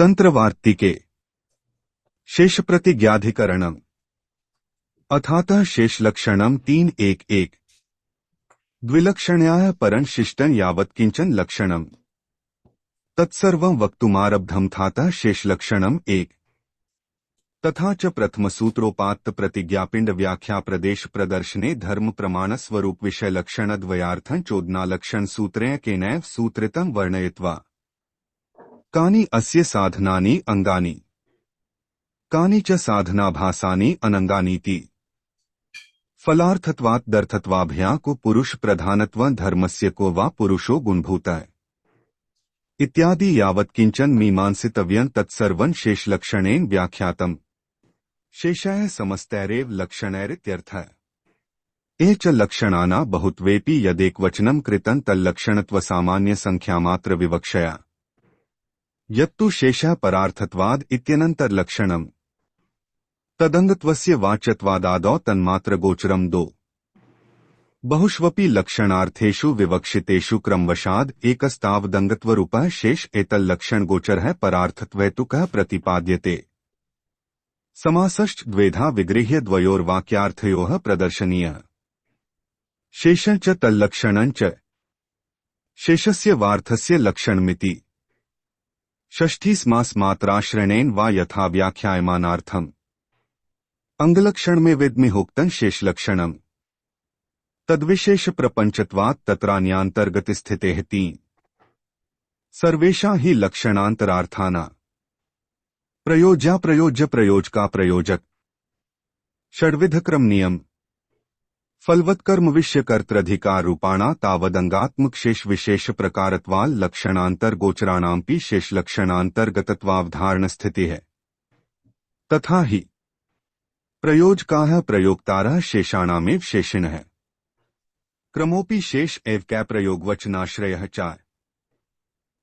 तंत्रवार्तिके शेषप्रतिज्ञाधिकरणम् अथातः शेषलक्षणम् 3.1.1 द्विलक्षण्याय परं शिष्टं यावत् किंचन लक्षणम् तत्सर्वं वक्तुमारब्धं थातः शेषलक्षणम् 1 तथा च प्रथमसूत्रोपात्त प्रतिज्ञापिंड व्याख्या प्रदेश प्रदर्शने धर्म प्रमाण स्वरूप विषय लक्षण द्वयार्थं चोदना लक्षण सूत्रेण केनैव सूत्रितं वर्णयित्वा कानि अस्य साधनानि अंगानि कानि च साधनाभासानि अनंगानीति फलार्थत्वात् को पुरुष प्रधानत्व धर्मस्य को वा पुरुषो गुणभूतः इत्यादि यावत् किंचन मीमांसितव्यं तत्सर्वं शेषलक्षणेन व्याख्यातम् शेषाय समस्तैरेव लक्षणैरित्यर्थः ये च लक्षणाना बहुत्वेपि यदेकवचनं कृतं तल्लक्षणत्व सामान्य संख्यामात्र विवक्षया यत्तु शेषः परार्थत्वाद् इत्यनन्तरलक्षणम् तदंगत्वस्य वाच्यत्वादादौ तन्मात्र गोचरम् दो बहुष्वपि लक्षणार्थेषु विवक्षितेषु क्रमवशाद् एकस्तावदंगत्वरूपः शेष एतल्लक्षण गोचरः परार्थत्वहेतुकः प्रतिपाद्यते समासश्च द्वेधा विगृह्य द्वयोर्वाक्यार्थयोः प्रदर्शनीयः शेषं च तल्लक्षणं च शेषस्य वार्थस्य लक्षणमिति षष्ठी समासमात्राश्रयणेन वा यथा व्याख्यायमानार्थम् अंगलक्षण में विद्मिहोक्तं शेषलक्षणम् तद्विशेष प्रपंचत्वात् तत्रान्यान्तर्गतस्थितेः तीन सर्वेषां हि लक्षणान्तरार्थाना प्रयोज्या प्रयोज्य प्रयोजका प्रयोजक षड्विधक्रम नियम फलवत्कर्म विषयकर्तृधिकार रूपाणा तावदंगात्मक शेष विशेष प्रकारत्वाल लक्षणांतर गोचराणांपि शेषलक्षणांतर्गतत्वावधारण स्थिति है तथा ही प्रयोजकाः प्रयोक्तारः शेषाणामेव शेषिणः क्रमोपि शेष एव कै प्रयोगवचनाश्रयः च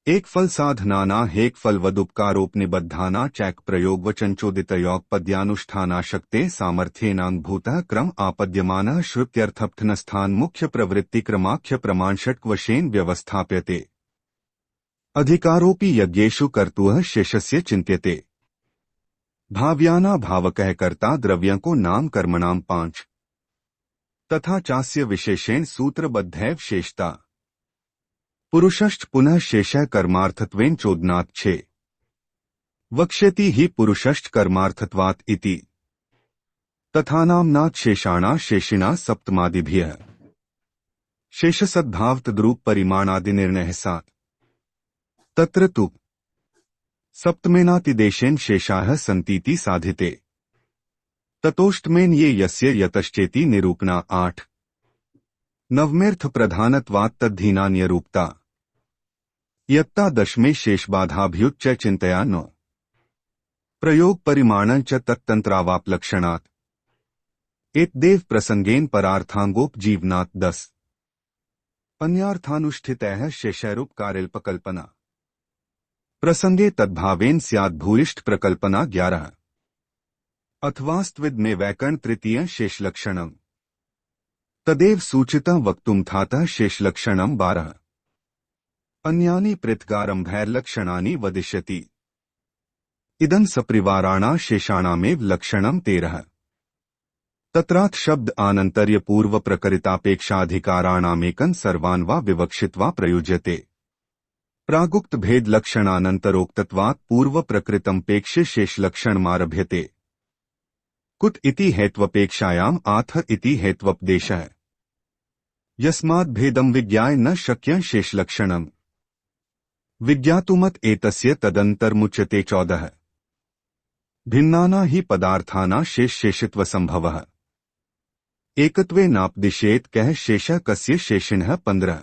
एक फल साधनाना हेक फलवदुपकारोपनिबद्धाना चैक प्रयोगवचनचोदितयोगपद्यानुष्ठानाशक्ते सामर्थ्येनांगभूतः क्रम आपद्यमानः श्रुत्यर्थप्थनस्थान मुख्य प्रवृत्ति क्रमाख्य प्रमाणषट्कवशेन व्यवस्थाप्यते अधिकारोपि यज्ञेषु कर्तुः शेषस्य चिन्त्यते भाव्याना भावकः कर्ता द्रव्यों को नाम कर्मणाम 5 तथा चास्य विशेषेण सूत्रबद्धैव शेषता पुरुषश्च पुनः शेषः कर्मार्थत्वेन चोदनात् 6 वक्ष्यति हि पुरुषश्च कर्मार्थत्वात् इति तथा नाम्नात् शेषाणा शेषिणा सप्तमादिभ्यः शेषसद्भावतद्रूप परिमाणादिनिर्णयः सात् तत्र तु सप्तमेनातिदेशेन शेषाः सन्तीति साधिते ततोष्टमेन ये यस्य यतश्चेति निरूपणा 8 नवमेर्थ प्रधानत्वात् तद्धीनान्यरूपता यत्ता दशमे शेषबाधाभ्युच्च चिन्तया न प्रयोग परिमाणं च तत्तंत्रावापलक्षणात् एतदेव प्रसंगेन परार्थांगोपजीवनात् 10 अन्यार्थानुष्ठितैः शेषैरुपकारेल्पकल्पना प्रसंगे तद्भावेन स्यात् भूयिष्ठ प्रकल्पना 11 अथवास्त्विद में वैकर्ण तृतीय शेषलक्षणम् तदेव सूचितं वक्तुं थातः शेषलक्षणम् 12 अन्यानि पृथगारम्भैर्लक्षणानि वदिष्यति इदं सपरिवाराणा शेषाणामेव लक्षणं 13 तत्रात् शब्द आनन्तर्य पूर्व प्रकरितापेक्षाधिकाराणामेकं सर्वान् वा विवक्षित्वा प्रयुज्यते प्रागुक्त भेद लक्षणानन्तरोक्तत्वात् पूर्व प्रकृतमपेक्ष्य शेषलक्षणमारभ्यते कुत इति हेत्वपेक्षायाम् आथ इति हेत्वपदेशः यस्माद् भेदं विज्ञाय न शक्यं शेषलक्षणम् विज्ञातुमत एतस्य तदन्तर्मुच्यते 14 भिन्नाना हि पदार्थाना शेषित्व संभवः एकत्वे नापदिशेत कः शेषः कस्य शेषिणः 15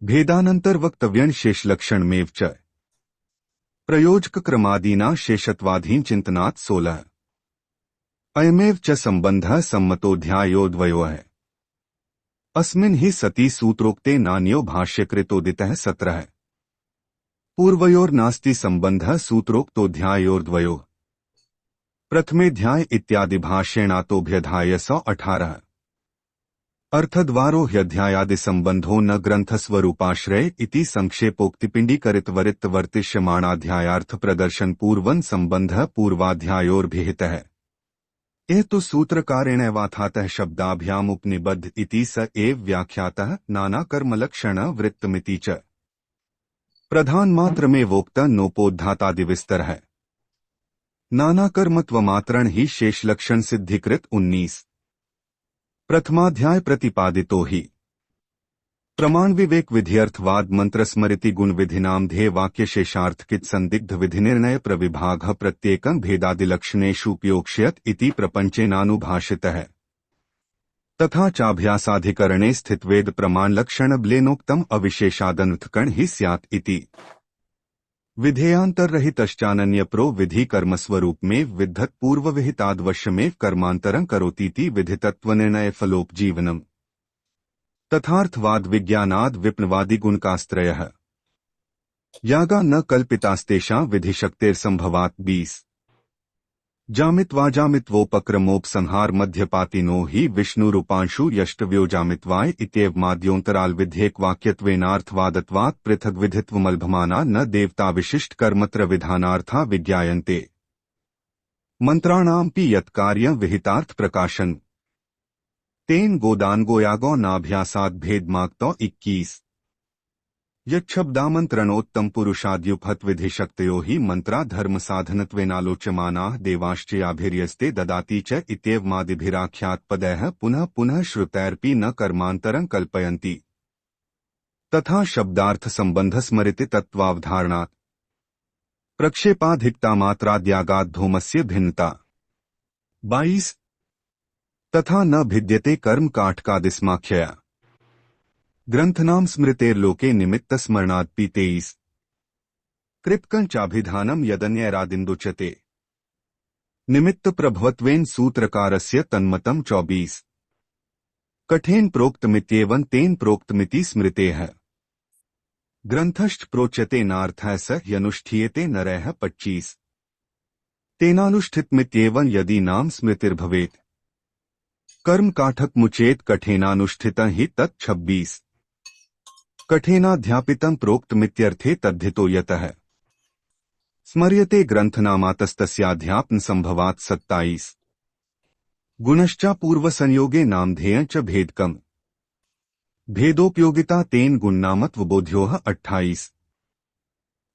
भेदानंतर वक्तव्यं शेषलक्षणमेव च प्रयोजक क्रमादीना शेषत्वाधीन चिंतनात् 16 अयमेव च संबंधः सम्मतोऽध्यायोऽद्वयोः अस्मिन् हि सति सूत्रोक्ते नान्यो भाष्यकृतोदितः 17 पूर्वयोर्नास्ति संबंधः सूत्रोक्तोऽध्यायोर्द्वयोः प्रथमेऽध्याय इत्यादि भाष्येणातोऽभ्यधाय 118 अर्थद्वारो ह्यध्यायादिसम्बन्धो न ग्रन्थस्वरूपाश्रय इति संक्षेपोक्तिपिण्डीकरितवर्तिष्यमाणाध्यायार्थप्रदर्शनपूर्वन् सम्बन्धः पूर्वाध्यायोर्भिहितः। यह तो सूत्रकारेणैवाथातः शब्दाभ्यामुपनिबद्ध इति स एव व्याख्यातः नानाकर्मलक्षण वृत्तमिति च। प्रधानमात्रमेवोक्त नोपोद्धातादिविस्तरः। नानाकर्मत्वमात्रण ही शेषलक्षण सिद्धिकृत 19। प्रथमाध्याय प्रतिपादितो ही प्रमाण विवेक विधियर्थवाद मंत्र स्मृति गुण विधिनाम ध्येय वाक्य शेषार्थकित संदिग्ध विधि निर्णय प्रविभाग प्रत्येकं भेदादिलक्षणेषु उपयोक्ष्यत इति प्रपंचेनानुभाषितः। तथा चाभ्यासाधिकरणे स्थितवेद प्रमाण लक्षण ब्लेनोक्तम अविशेषादनर्थकण ही स्यात् इति। विधेयांतर रहितश्चानन्य प्रो विधि कर्मस्वरूप में विद्धत पूर्व विहिताद्वश्यमेव कर्मांतरं करोतीति विधितत्वनिर्णय फलोपजीवनम्। तथार्थवाद विज्ञानाद विप्नवादि गुणकास्त्रयः यागा न कल्पितास्तेषां विधिशक्तिर्संभवात् 20। जामित्वाजामित्वोपक्रमोपसंहार मध्यपातिनो हि विष्णुरूपांशु यष्टव्यो जामित्वाय इत्येवमाद्योन्तराल विधेयकवाक्यत्वेनार्थवादत्वात् पृथग्विधित्वमल्भमाना न देवताविशिष्ट कर्मत्र विधानार्था विज्ञायन्ते। मंत्राणामपि यत्कार्यं विहितार्थ प्रकाशन तेन गोदानगोयागो नाभ्यासाद भेदमाक्तो 21। यच्छब्दामंत्रणोत्तम पुरुषाद्युपहत विधिशक्तयो हि मंत्रा धर्म साधनत्वेनालोच्यमानाः देवाश्चयाभिर्यस्ते ददाति च इत्येवमादिभिराख्यात पदैः पुनः पुनः श्रुतैरपि न कर्मांतरं कल्पयन्ति। तथा शब्दार्थ संबंध स्मृति तत्वावधारणात् प्रक्षेपाधिकतामात्राद्यागात् धूमस्य भिन्नता। 22। तथा न भिद्यते कर्म काठकादिस्माख्यया ग्रंथनाम स्मृतेर्लोके निमित्त स्मरणादपि 23। कृत्कंचाभिधानम यदन्यैरादिन्दुच्यते निमित्त प्रभवत्वेन सूत्रकारस्य तन्मतम 24। कठेन प्रोक्तमित्येवं तेन प्रोक्तमिति स्मृतेः ग्रंथश्च प्रोच्यते नार्थः स यनुष्ठीयते नरः 25। तेनानुष्ठितमित्येवं यदि नाम स्मृतिर्भवेत् कर्म काठक मुचेत कठेनानुष्ठितं हि तत् 26। कठेनाध्यापितं प्रोक्तमित्यर्थे तद्धितो यतः स्मर्यते ग्रंथनामातस्तस्याध्यापन संभवात् 27। गुणश्चा पूर्वसंयोगे नामधेयं च भेदकम् भेदोपयोगिता तेन गुणनामत्वबोध्योः 28।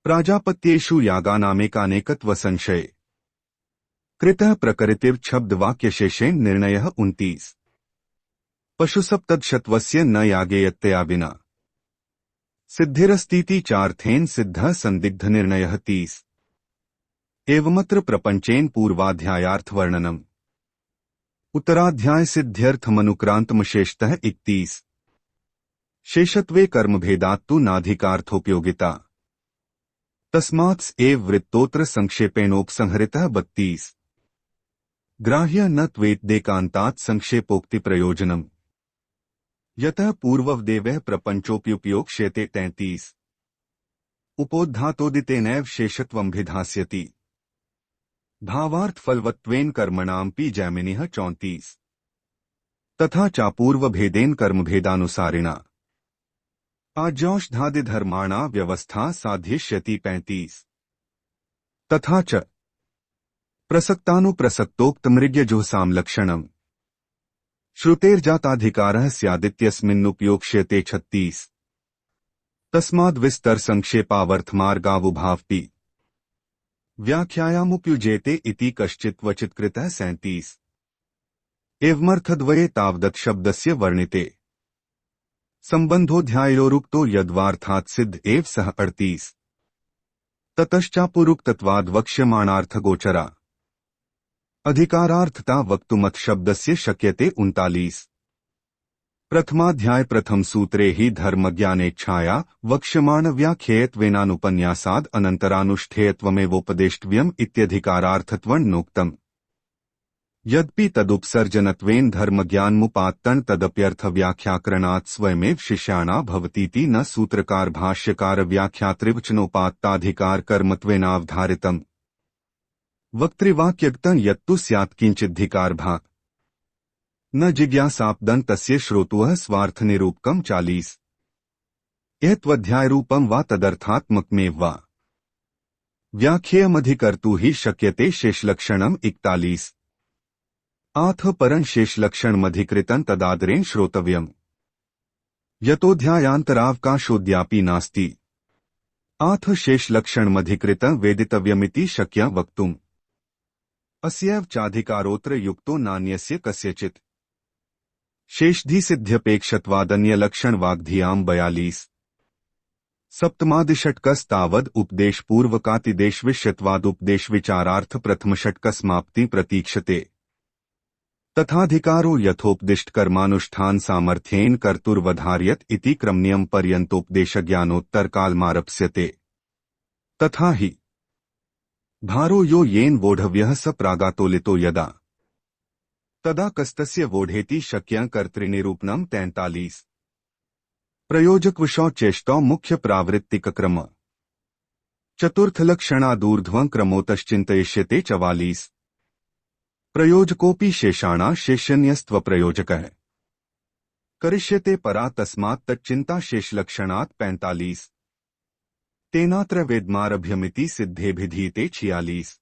प्राजापत्येषु यागानामेकानेकत्व संशये कृतः प्रकृतिव शब्द वाक्य शेषेण निर्णयः 29। पशुसप्तदशत्वस्य न यागेयत्तया विना सिद्धिरस्तीति चार्थेन सिद्धः संदिग्ध निर्णयः 30। एवमत्र प्रपंचेन पूर्वाध्यायार्थवर्णनम् उत्तराध्याय सिद्ध्यर्थमनुक्रांतमशेषतः 31। शेषत्वे कर्मभेदात्तु नाधिकार्थोपयोगिता तस्मात् एव वृत्तोत्र संक्षेपेणोपसंहरितः 32। ग्राह्य न त्वेदेकान्तात् संक्षेपोक्ति प्रयोजनम् यतः पूर्ववदेवः प्रपंचोप्युपयोक्ष्यते 33। उपोद्धातोदितेनैव शेषत्वमभिधास्यति भावार्थ फलवत्वेन कर्मणामपि जैमिनिः 34। तथा चापूर्वभेदेन कर्मभेदानुसारिणा आज्यौषधादिधर्माणा व्यवस्था साध्यष्यति 35। तथा च प्रसक्तानुप्रसक्तोक्तमृग्यजुःसाम लक्षणम् श्रुतेर्जाताधिकारः स्यादित्यस्मिन्नुपयोक्ष्यते 36। तस्माद्विस्तर संक्षेपावर्थमार्गावुभावपि व्याख्यायामुपयुज्यते इति कश्चित् कृतः 37। एवमर्थद्वये तावदत् शब्दस्य वर्णिते संबंधोऽध्यायोरुक्तो यद्वार्थात् सिद्ध एव सः 38। ततश्चापुरुक्तत्वाद् वक्ष्यमाणार्थगोचरा अधिकारार्थता वक्तुमथ शब्दस्य शक्यते 39। प्रथमाध्याय प्रथम सूत्रे हि धर्मज्ञानेच्छाया वक्ष्यमाण व्याख्येयत्वेनानुपन्यासाद् अनन्तरानुष्ठेयत्वमेवोपदेष्टव्यम् इत्यधिकारार्थत्वं यद्यपि तदुपसर्जनत्वेन धर्मज्ञानमुपात्तन तदप्यर्थव्याख्याकरणात् स्वयमेव शिष्याणा भवतीति न सूत्रकार भाष्यकार व्याख्यात्रिवचनोपात्ताधिकार कर्मत्वेनावधारितम् वक्तृवाक्यगतं यत्तु स्यात् किंचिदधिकारभाक् न जिज्ञासापदं तस्य श्रोतुः स्वार्थनिरूपकं 40 यह त्वध्यायरूपं वा तदर्थात्मकमेव वा व्याख्येयमधिकर्तुः हि शक्यते शेषलक्षणम् 41 आथ परं शेषलक्षणमधिकृतं तदादरेण श्रोतव्यम् यतोऽध्यायान्तरावकाशोऽद्यापि नास्ति आथ शेषलक्षणमधिकृतं वेदितव्यमिति शक्यं वक्तुम् अस्यैव चाधिकारोऽत्र युक्तो नान्यस्य कस्यचित् शेषधिसिद्ध्यपेक्षत्वादन्यलक्षणवाग्धियां 42 सप्तमादिषट्कस्तावद् उपदेशपूर्वकातिदेशविष्यत्वादुपदेशविचारार्थ प्रथमषट्कसमाप्ति प्रतीक्षते तथाधिकारो यथोपदिष्टकर्मानुष्ठान सामर्थ्येन कर्तुर्वधार्यत इति क्रमनियम पर्यन्तोपदेशज्ञानोत्तरकालमारप्स्यते तथा हि भारो यो येन वोढव्यः स प्रागातोलितो यदा तदा कस्तस्य वोढेति शक्यं कर्तृनिरूपणं 43 प्रयोजकविषौ चेष्टौ मुख्य प्रावृत्तिकक्रम चतुर्थलक्षणादूर्ध्वं क्रमोतश्चिन्तयिष्यते 44 प्रयोजकोऽपि शेषाणा शेषन्यस्त्वप्रयोजकः करिष्यते परा तस्मात् तच्चिन्ता शेषलक्षणात् 45 तेनात्र वेदमारभ्यमिति सिद्धेभिधीयते 46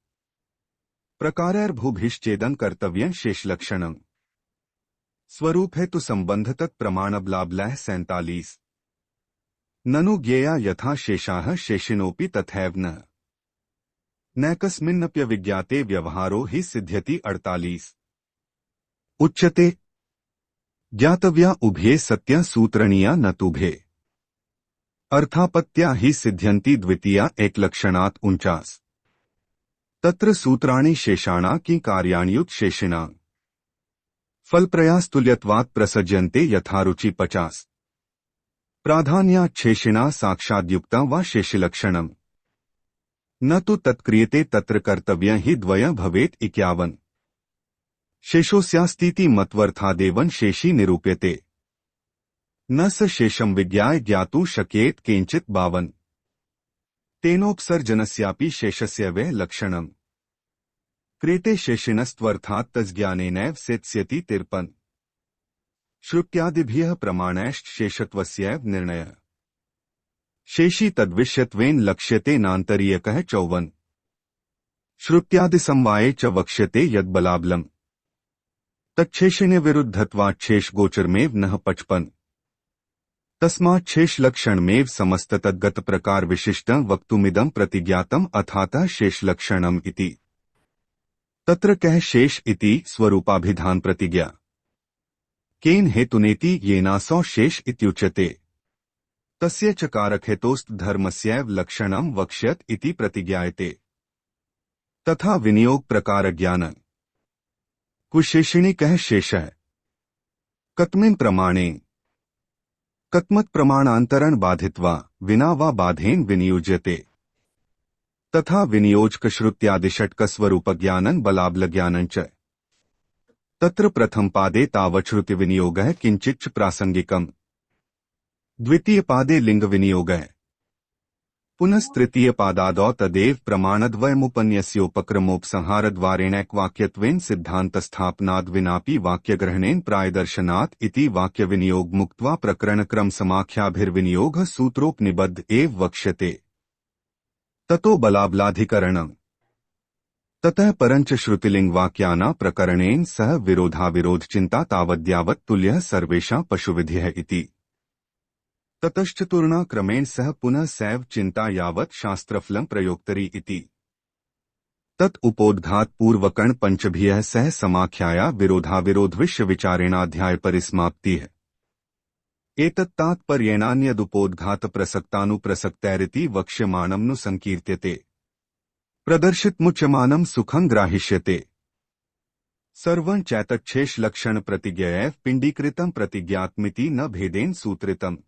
प्रकारैर्भूभिश्चेदं कर्तव्यं शेषलक्षणम् स्वरूप हेतु संबंध तत्प्रमाणबलाबलः 47 ननु ज्ञेया यथा शेषाः शेषिनोऽपि तथैव न नैकस्मिन्नप्यविज्ञाते व्यवहारो हि सिद्ध्यति 48 उच्यते ज्ञातव्या उभये सत्या सूत्रणीया न तुभे अर्थापत्या हि सिद्ध्यन्ति द्वितीया एकलक्षणात् 49 तत्र सूत्राणि शेषाणा कि कार्याण्युत शेषिणां फलप्रयास्तुल्यत्वात् प्रसज्यन्ते यथारुचि 50 प्राधान्यात् शेषिणा साक्षाद्युक्ता वा शेषिलक्षणम् न तु तत्क्रियते तत्र कर्तव्यं हि द्वयं भवेत् 51 शेषोऽस्यास्तीति मत्वर्थादेवं शेषी निरूप्यते न स शेषं विज्ञाय ज्ञातुं शक्येत किंचित् 52 तेनोपसर्जनस्यापि शेषस्य वै लक्षणम् क्रियते शेषिणस्त्वर्थात् तज्ज्ञानेनैव सेत्स्यति 53 श्रुत्यादिभ्यः प्रमाणैश्च शेषत्वस्यैव निर्णयः शेषी तद्विषयत्वेन लक्ष्यते नान्तरीयकः 54 श्रुत्यादिसमवाये च वक्ष्यते यद्बलाबलम् तच्छेषिण्यविरुद्धत्वाच्छेषगोचरमेव नः 55 तस्माच्छेषलक्षणमेव समस्ततद्गतप्रकारविशिष्टं वक्तुमिदं प्रतिज्ञातम् अथातः शेषलक्षणम् इति तत्र कः शेष इति स्वरूपाभिधान प्रतिज्ञा केन हेतुनेति येनासौ शेष इत्युच्यते तस्य च कारकहेतोस्तधर्मस्यैव लक्षणं वक्ष्यत इति प्रतिज्ञायते तथा विनियोग प्रकार ज्ञान कुशेषिणी कः शेषः कतमिन् प्रमाणे कतमत् प्रमाणान्तरण बाधित्वा विना वा बाधेन विनियुज्यते तथा विनियोजकश्रुत्यादिषट्कस्वरूपज्ञानं बलाबलज्ञानं च तत्र प्रथमपादे तावच्छ्रुतिविनियोगः किञ्चिच्च प्रासंगिकम् द्वितीयपादे लिङ्गविनियोगः पुनस्तृतीयपादादौ तदेव प्रमाणद्वयमुपन्यस्योपक्रमोपसंहारद्वारेणैकवाक्यत्वेन सिद्धान्तस्थापनाद् विनापि वाक्यग्रहणेन प्रायदर्शनात् इति वाक्यविनियोगमुक्त्वा प्रकरणक्रमसमाख्याभिर्विनियोगः सूत्रोपनिबद्ध एव वक्ष्यते ततो बलाबलाधिकरणम् ततः परञ्च श्रुतिलिङ्गवाक्याना प्रकरणेन सह विरोधाविरोधचिन्ता तावद्यावत् तुल्यः सर्वेषां पशुविधिः इति ततश्चतुर्णा क्रमेण सह पुनः सैव चिन्ता यावत् शास्त्रफलं प्रयोक्तरी इति तत् उपोद्घात पूर्वकर्ण पंचभियः सह समाख्याया विरोधाविरोधविषयविचारेणाध्याय परिसमाप्तिः एतत्तात्पर्येणान्यदुपोद्घात प्रसक्तानुप्रसक्तैरिति वक्ष्यमाणं नु संकीर्त्यते प्रदर्शितमुच्यमानं सुखं ग्राहिष्यते सर्वं चैतच्छेषलक्षण प्रतिज्ञयैव पिण्डीकृतं प्रतिज्ञातमिति न भेदेन सूत्रितम्